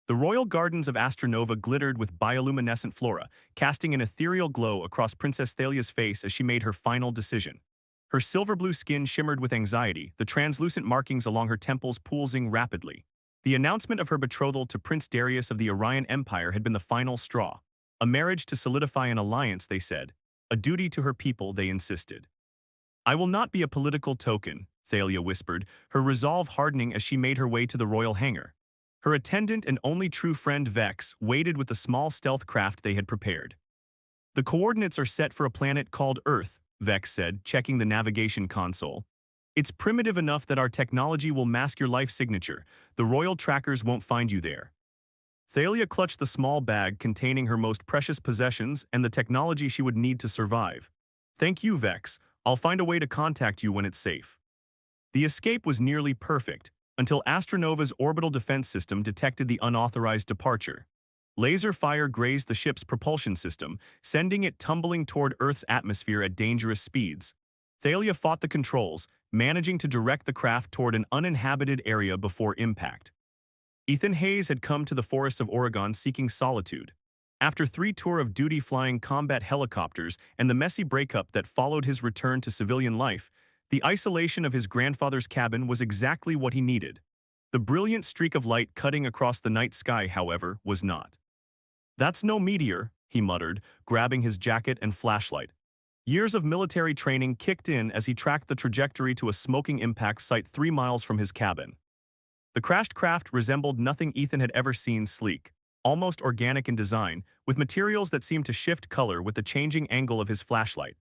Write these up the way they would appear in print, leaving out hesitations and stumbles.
The royal gardens of Astronova glittered with bioluminescent flora, casting an ethereal glow across Princess Thalia's face as she made her final decision. Her silver-blue skin shimmered with anxiety, the translucent markings along her temples pulsing rapidly. The announcement of her betrothal to Prince Darius of the Orion Empire had been the final straw. A marriage to solidify an alliance, they said. A duty to her people, they insisted. "I will not be a political token," Thalia whispered, her resolve hardening as she made her way to the royal hangar. Her attendant and only true friend Vex waited with the small stealth craft they had prepared. "The coordinates are set for a planet called Earth," Vex said, checking the navigation console. "It's primitive enough that our technology will mask your life signature. The royal trackers won't find you there." Thalia clutched the small bag containing her most precious possessions and the technology she would need to survive. "Thank you, Vex. I'll find a way to contact you when it's safe." The escape was nearly perfect, until Astronova's orbital defense system detected the unauthorized departure. Laser fire grazed the ship's propulsion system, sending it tumbling toward Earth's atmosphere at dangerous speeds. Thalia fought the controls, managing to direct the craft toward an uninhabited area before impact. Ethan Hayes had come to the forests of Oregon seeking solitude. After 3 tour-of-duty flying combat helicopters and the messy breakup that followed his return to civilian life, the isolation of his grandfather's cabin was exactly what he needed. The brilliant streak of light cutting across the night sky, however, was not. "That's no meteor," he muttered, grabbing his jacket and flashlight. Years of military training kicked in as he tracked the trajectory to a smoking impact site 3 miles from his cabin. The crashed craft resembled nothing Ethan had ever seen, sleek, almost organic in design, with materials that seemed to shift color with the changing angle of his flashlight.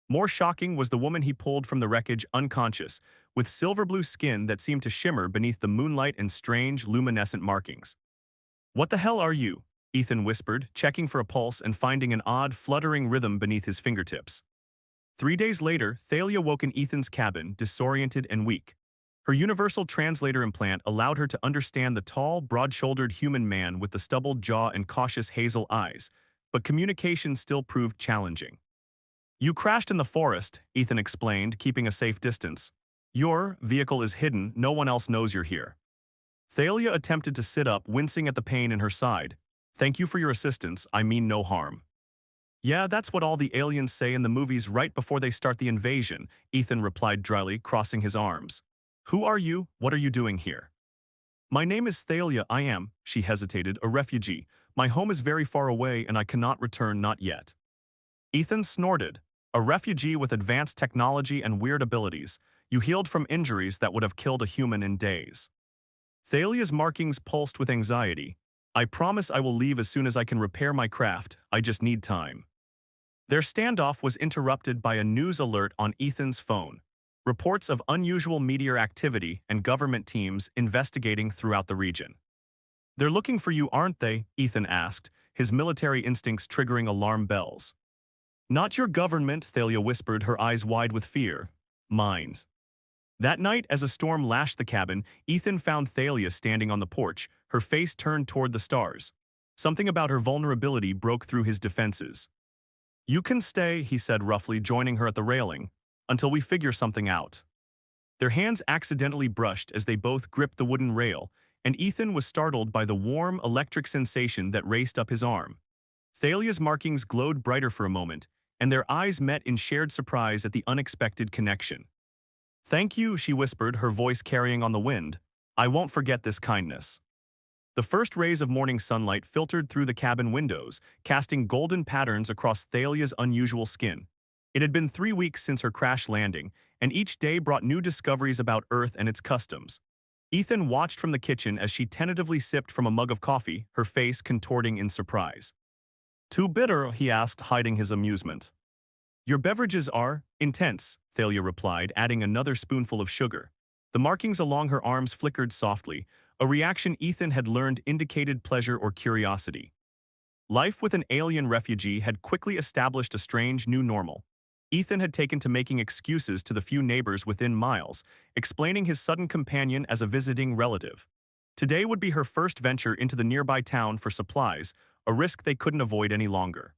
More shocking was the woman he pulled from the wreckage unconscious, with silver-blue skin that seemed to shimmer beneath the moonlight and strange, luminescent markings. "What the hell are you?" Ethan whispered, checking for a pulse and finding an odd, fluttering rhythm beneath his fingertips. 3 days later, Thalia woke in Ethan's cabin, disoriented and weak. Her universal translator implant allowed her to understand the tall, broad-shouldered human man with the stubbled jaw and cautious hazel eyes, but communication still proved challenging. "You crashed in the forest," Ethan explained, keeping a safe distance. "Your vehicle is hidden, no one else knows you're here." Thalia attempted to sit up, wincing at the pain in her side. "Thank you for your assistance, I mean no harm." "Yeah, that's what all the aliens say in the movies right before they start the invasion," Ethan replied dryly, crossing his arms. "Who are you? What are you doing here?" "My name is Thalia, I am," she hesitated, "a refugee. My home is very far away and I cannot return, not yet." Ethan snorted. "A refugee with advanced technology and weird abilities. You healed from injuries that would have killed a human in days." Thalia's markings pulsed with anxiety. "I promise I will leave as soon as I can repair my craft, I just need time." Their standoff was interrupted by a news alert on Ethan's phone. Reports of unusual meteor activity and government teams investigating throughout the region. "They're looking for you, aren't they?" Ethan asked, his military instincts triggering alarm bells. "Not your government," Thalia whispered, her eyes wide with fear. "Mine." That night, as a storm lashed the cabin, Ethan found Thalia standing on the porch, her face turned toward the stars. Something about her vulnerability broke through his defenses. "You can stay," he said roughly, joining her at the railing, "until we figure something out." Their hands accidentally brushed as they both gripped the wooden rail, and Ethan was startled by the warm, electric sensation that raced up his arm. Thalia's markings glowed brighter for a moment, and their eyes met in shared surprise at the unexpected connection. "Thank you," she whispered, her voice carrying on the wind. "I won't forget this kindness." The first rays of morning sunlight filtered through the cabin windows, casting golden patterns across Thalia's unusual skin. It had been 3 weeks since her crash landing, and each day brought new discoveries about Earth and its customs. Ethan watched from the kitchen as she tentatively sipped from a mug of coffee, her face contorting in surprise. "Too bitter?" he asked, hiding his amusement. "Your beverages are intense," Thalia replied, adding another spoonful of sugar. The markings along her arms flickered softly, a reaction Ethan had learned indicated pleasure or curiosity. Life with an alien refugee had quickly established a strange new normal. Ethan had taken to making excuses to the few neighbors within miles, explaining his sudden companion as a visiting relative. Today would be her first venture into the nearby town for supplies, a risk they couldn't avoid any longer.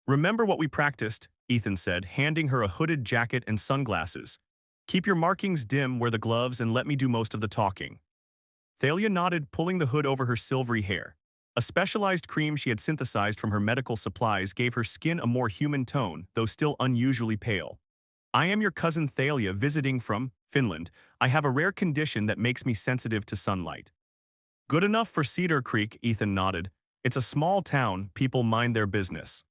"Remember what we practiced," Ethan said, handing her a hooded jacket and sunglasses. "Keep your markings dim, wear the gloves, and let me do most of the talking." Thalia nodded, pulling the hood over her silvery hair. A specialized cream she had synthesized from her medical supplies gave her skin a more human tone, though still unusually pale. I am your cousin Thalia, visiting from Finland. I have a rare condition that makes me sensitive to sunlight. Good enough for Cedar Creek, Ethan nodded. It's a small town, people mind their business.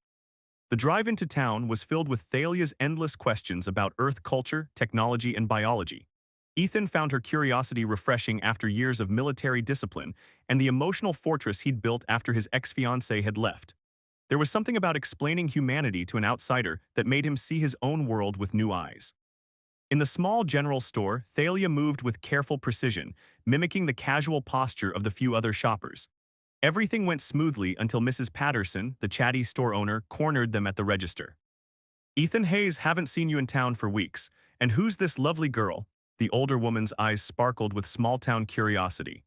The drive into town was filled with Thalia's endless questions about Earth culture, technology, and biology. Ethan found her curiosity refreshing after years of military discipline and the emotional fortress he'd built after his ex-fiancée had left. There was something about explaining humanity to an outsider that made him see his own world with new eyes. In the small general store, Thalia moved with careful precision, mimicking the casual posture of the few other shoppers. Everything went smoothly until Mrs. Patterson, the chatty store owner, cornered them at the register. Ethan Hayes, haven't seen you in town for weeks. And who's this lovely girl? The older woman's eyes sparkled with small-town curiosity.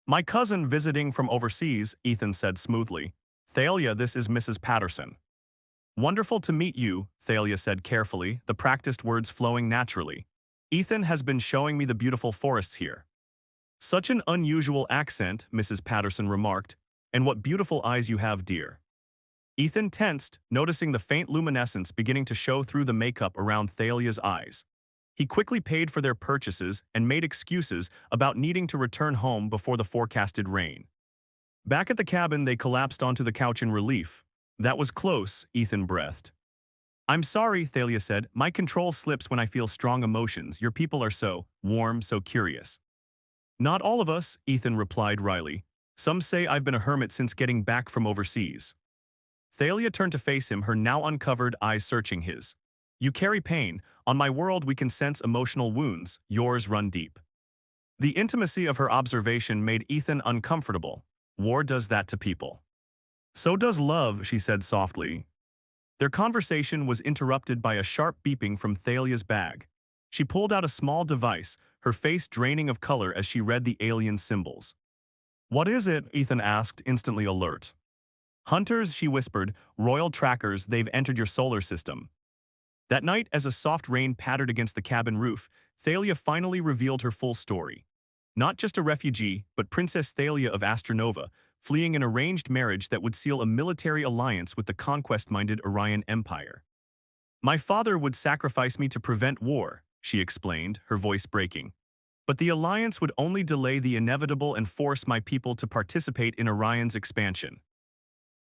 My cousin visiting from overseas, Ethan said smoothly. Thalia, this is Mrs. Patterson. Wonderful to meet you, Thalia said carefully, the practiced words flowing naturally. Ethan has been showing me the beautiful forests here. Such an unusual accent, Mrs. Patterson remarked. And what beautiful eyes you have, dear. Ethan tensed, noticing the faint luminescence beginning to show through the makeup around Thalia's eyes. He quickly paid for their purchases and made excuses about needing to return home before the forecasted rain. Back at the cabin, they collapsed onto the couch in relief. That was close, Ethan breathed. I'm sorry, Thalia said. My control slips when I feel strong emotions. Your people are so warm, so curious. Not all of us, Ethan replied wryly. Some say I've been a hermit since getting back from overseas. Thalia turned to face him, her now uncovered eyes searching his. You carry pain. On my world we can sense emotional wounds. Yours run deep. The intimacy of her observation made Ethan uncomfortable. War does that to people. So does love, she said softly. Their conversation was interrupted by a sharp beeping from Thalia's bag. She pulled out a small device, her face draining of color as she read the alien symbols. What is it? Ethan asked, instantly alert. Hunters, she whispered, royal trackers, they've entered your solar system. That night, as a soft rain pattered against the cabin roof, Thalia finally revealed her full story. Not just a refugee, but Princess Thalia of Astronova, fleeing an arranged marriage that would seal a military alliance with the conquest-minded Orion Empire. My father would sacrifice me to prevent war, she explained, her voice breaking. But the alliance would only delay the inevitable and force my people to participate in Orion's expansion.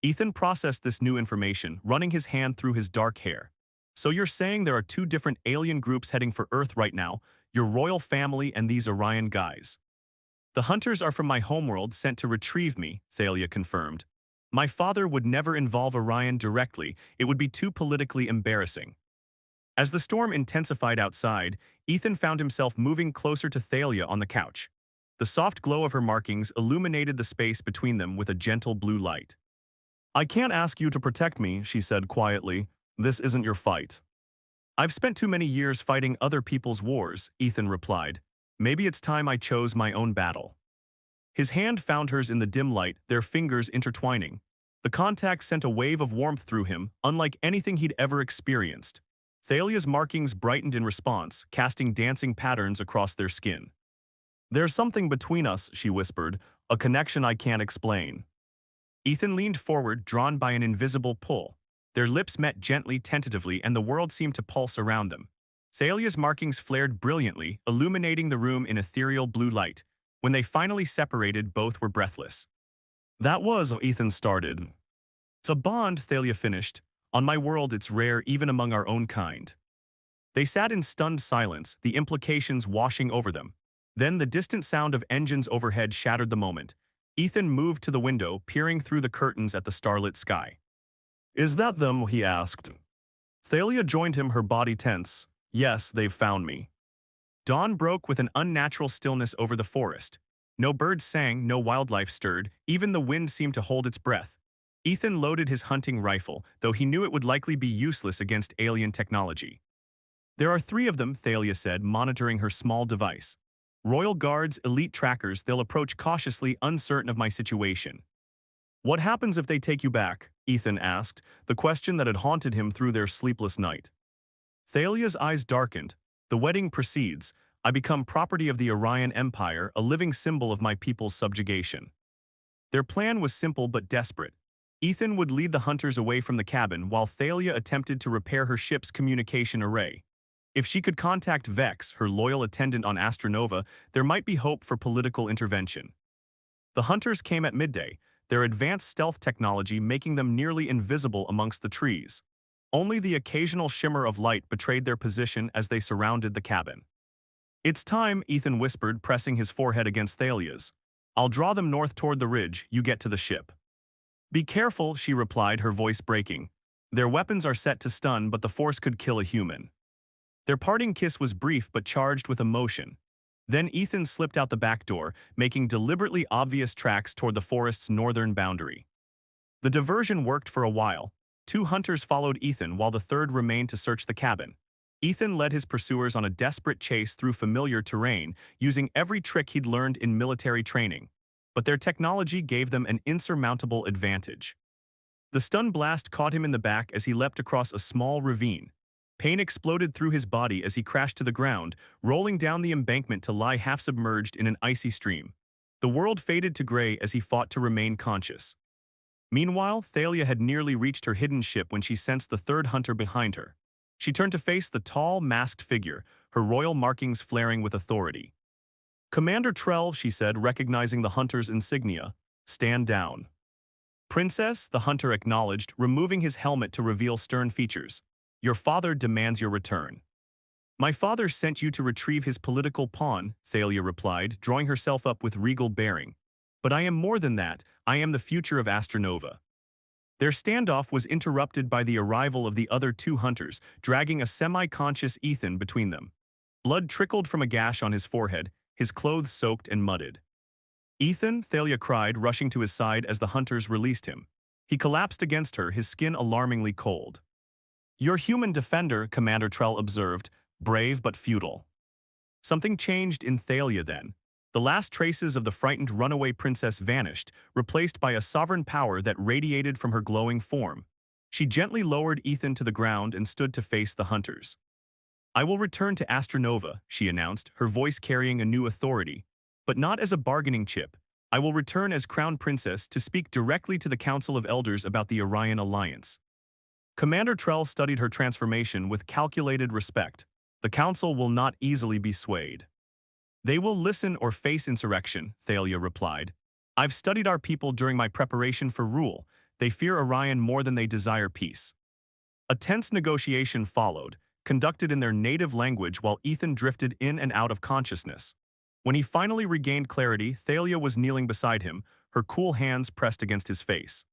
Ethan processed this new information, running his hand through his dark hair. So you're saying there are two different alien groups heading for Earth right now, your royal family and these Orion guys. The hunters are from my homeworld, sent to retrieve me, Thalia confirmed. My father would never involve Orion directly, it would be too politically embarrassing. As the storm intensified outside, Ethan found himself moving closer to Thalia on the couch. The soft glow of her markings illuminated the space between them with a gentle blue light. I can't ask you to protect me, she said quietly. This isn't your fight. I've spent too many years fighting other people's wars, Ethan replied. Maybe it's time I chose my own battle. His hand found hers in the dim light, their fingers intertwining. The contact sent a wave of warmth through him, unlike anything he'd ever experienced. Thalia's markings brightened in response, casting dancing patterns across their skin. There's something between us, she whispered, a connection I can't explain. Ethan leaned forward, drawn by an invisible pull. Their lips met gently, tentatively, and the world seemed to pulse around them. Thalia's markings flared brilliantly, illuminating the room in ethereal blue light. When they finally separated, both were breathless. That was, Ethan started. It's a bond, Thalia finished. On my world, it's rare even among our own kind. They sat in stunned silence, the implications washing over them. Then the distant sound of engines overhead shattered the moment. Ethan moved to the window, peering through the curtains at the starlit sky. Is that them? He asked. Thalia joined him, her body tense. Yes, they've found me. Dawn broke with an unnatural stillness over the forest. No birds sang, no wildlife stirred, even the wind seemed to hold its breath. Ethan loaded his hunting rifle, though he knew it would likely be useless against alien technology. There are 3 of them, Thalia said, monitoring her small device. Royal Guards, elite trackers, they'll approach cautiously, uncertain of my situation. What happens if they take you back? Ethan asked, the question that had haunted him through their sleepless night. Thalia's eyes darkened. The wedding proceeds. I become property of the Orion Empire, a living symbol of my people's subjugation. Their plan was simple but desperate. Ethan would lead the hunters away from the cabin while Thalia attempted to repair her ship's communication array. If she could contact Vex, her loyal attendant on Astronova, there might be hope for political intervention. The hunters came at midday, their advanced stealth technology making them nearly invisible amongst the trees. Only the occasional shimmer of light betrayed their position as they surrounded the cabin. "It's time," Ethan whispered, pressing his forehead against Thalia's. "I'll draw them north toward the ridge, you get to the ship." "Be careful," she replied, her voice breaking. "Their weapons are set to stun, but the force could kill a human." Their parting kiss was brief but charged with emotion. Then Ethan slipped out the back door, making deliberately obvious tracks toward the forest's northern boundary. The diversion worked for a while. Two hunters followed Ethan while the third remained to search the cabin. Ethan led his pursuers on a desperate chase through familiar terrain, using every trick he'd learned in military training. But their technology gave them an insurmountable advantage. The stun blast caught him in the back as he leapt across a small ravine. Pain exploded through his body as he crashed to the ground, rolling down the embankment to lie half-submerged in an icy stream. The world faded to gray as he fought to remain conscious. Meanwhile, Thalia had nearly reached her hidden ship when she sensed the third hunter behind her. She turned to face the tall, masked figure, her royal markings flaring with authority. "Commander Trell," she said, recognizing the hunter's insignia. "Stand down." "Princess," the hunter acknowledged, removing his helmet to reveal stern features. "Your father demands your return." "My father sent you to retrieve his political pawn," Thalia replied, drawing herself up with regal bearing. "But I am more than that, I am the future of Astronova." Their standoff was interrupted by the arrival of the other two hunters, dragging a semi-conscious Ethan between them. Blood trickled from a gash on his forehead, his clothes soaked and mudded. "Ethan," Thalia cried, rushing to his side as the hunters released him. He collapsed against her, his skin alarmingly cold. "Your human defender," Commander Trell observed, brave but futile. Something changed in Thalia then. The last traces of the frightened runaway princess vanished, replaced by a sovereign power that radiated from her glowing form. She gently lowered Ethan to the ground and stood to face the hunters. "I will return to Astronova," she announced, her voice carrying a new authority. "But not as a bargaining chip. I will return as Crown Princess to speak directly to the Council of Elders about the Orion Alliance." Commander Trell studied her transformation with calculated respect. "The Council will not easily be swayed." "They will listen or face insurrection," Thalia replied. "I've studied our people during my preparation for rule. They fear Orion more than they desire peace." A tense negotiation followed, conducted in their native language while Ethan drifted in and out of consciousness. When he finally regained clarity, Thalia was kneeling beside him, her cool hands pressed against his face.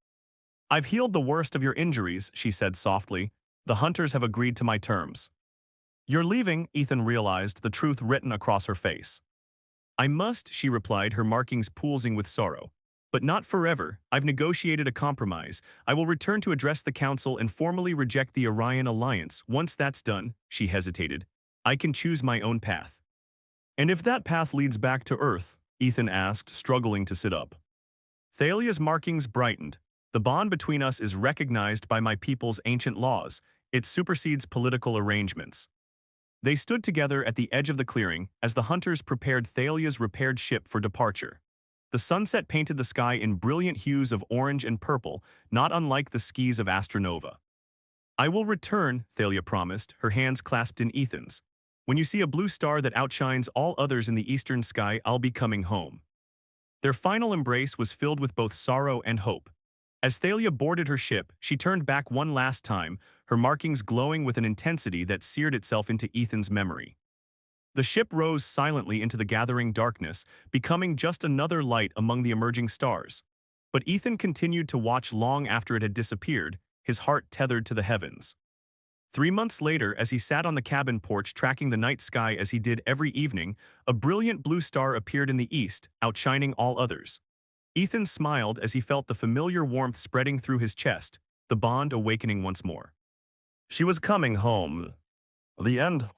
"I've healed the worst of your injuries," she said softly. "The hunters have agreed to my terms." "You're leaving," Ethan realized, the truth written across her face. "I must," she replied, her markings pulsing with sorrow. "But not forever. I've negotiated a compromise. I will return to address the council and formally reject the Orion Alliance. Once that's done," she hesitated, "I can choose my own path." "And if that path leads back to Earth?" Ethan asked, struggling to sit up. Thalia's markings brightened. "The bond between us is recognized by my people's ancient laws. It supersedes political arrangements." They stood together at the edge of the clearing as the hunters prepared Thalia's repaired ship for departure. The sunset painted the sky in brilliant hues of orange and purple, not unlike the skies of Astronova. "I will return," Thalia promised, her hands clasped in Ethan's. "When you see a blue star that outshines all others in the eastern sky, I'll be coming home." Their final embrace was filled with both sorrow and hope. As Thalia boarded her ship, she turned back one last time, her markings glowing with an intensity that seared itself into Ethan's memory. The ship rose silently into the gathering darkness, becoming just another light among the emerging stars. But Ethan continued to watch long after it had disappeared, his heart tethered to the heavens. 3 months later, as he sat on the cabin porch tracking the night sky as he did every evening, a brilliant blue star appeared in the east, outshining all others. Ethan smiled as he felt the familiar warmth spreading through his chest, the bond awakening once more. She was coming home. The end.